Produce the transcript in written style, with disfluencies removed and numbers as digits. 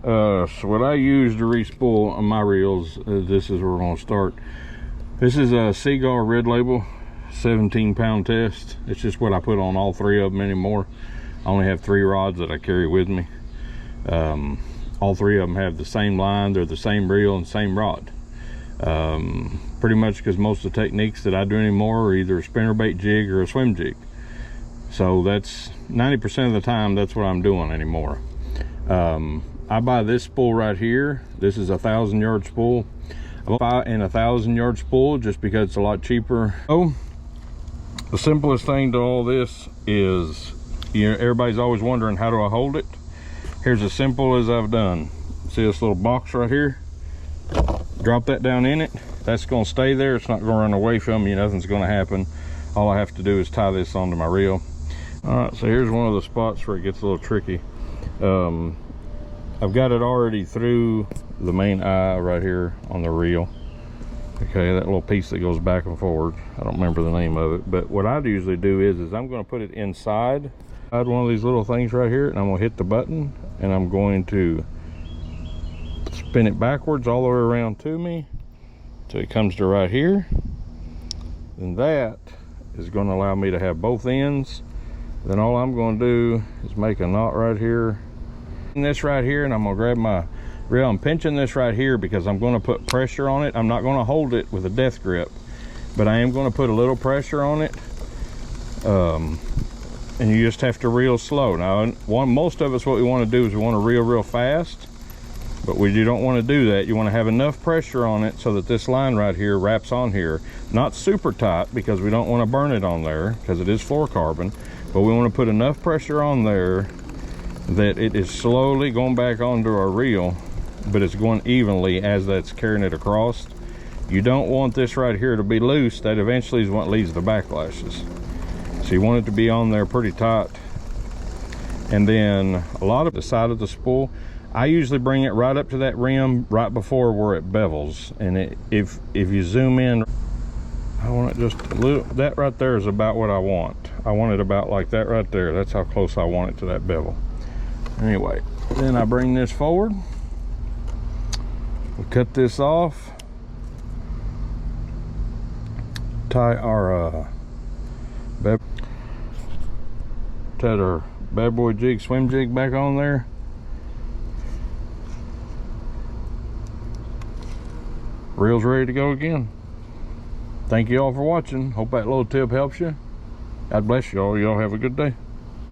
So what I use to respool on my reels, this is where we're going to start. This is a Seagull Red Label 17-pound test. It's just what I put on all three of them anymore. I only have 3 rods that I carry with me. All 3 of them have the same line, they're the same reel and same rod. Pretty much because most of the techniques that I do anymore are either a spinnerbait jig or a swim jig. So that's 90% of the time that's what I'm doing anymore. I buy this spool right here. This is a 1,000-yard spool. I buy in a 1,000-yard spool just because it's a lot cheaper. Oh, the simplest thing to all this is, you know, everybody's always wondering, how do I hold it? Here's as simple as I've done. See this little box right here? Drop that down in it. That's going to stay there. It's not going to run away from you. Nothing's going to happen. All I have to do is tie this onto my reel. All right, so here's one of the spots where it gets a little tricky. I've got it already through the main eye right here on the reel. Okay, that little piece that goes back and forward. I don't remember the name of it, but what I'd usually do is I'm going to put it inside one of these little things right here, and I'm going to hit the button, and I'm going to spin it backwards all the way around to me till it comes to right here. And that is going to allow me to have both ends. Then all I'm going to do is make a knot right here, and this right here, and I'm going to grab my reel. I'm pinching this right here because I'm going to put pressure on it. I'm not going to hold it with a death grip, but I am going to put a little pressure on it. And you just have to reel slow. Now, most of us, what we want to do is we want to reel real fast, but you don't want to do that. You want to have enough pressure on it so that this line right here wraps on here. Not super tight, because we don't want to burn it on there, because it is fluorocarbon, but we want to put enough pressure on there that it is slowly going back onto our reel, but it's going evenly as that's carrying it across. You don't want this right here to be loose. That eventually is what leads to backlashes. So you want it to be on there pretty tight. And then a lot of the side of the spool, I usually bring it right up to that rim right before where it bevels. And if you zoom in, I want it just a little, that right there is about what I want. I want it about like that right there. That's how close I want it to that bevel. Anyway, then I bring this forward. We cut this off. Tie our bad boy jig, swim jig back on there. Reel's ready to go again. Thank you all for watching. Hope that little tip helps you. God bless you all. Y'all have a good day.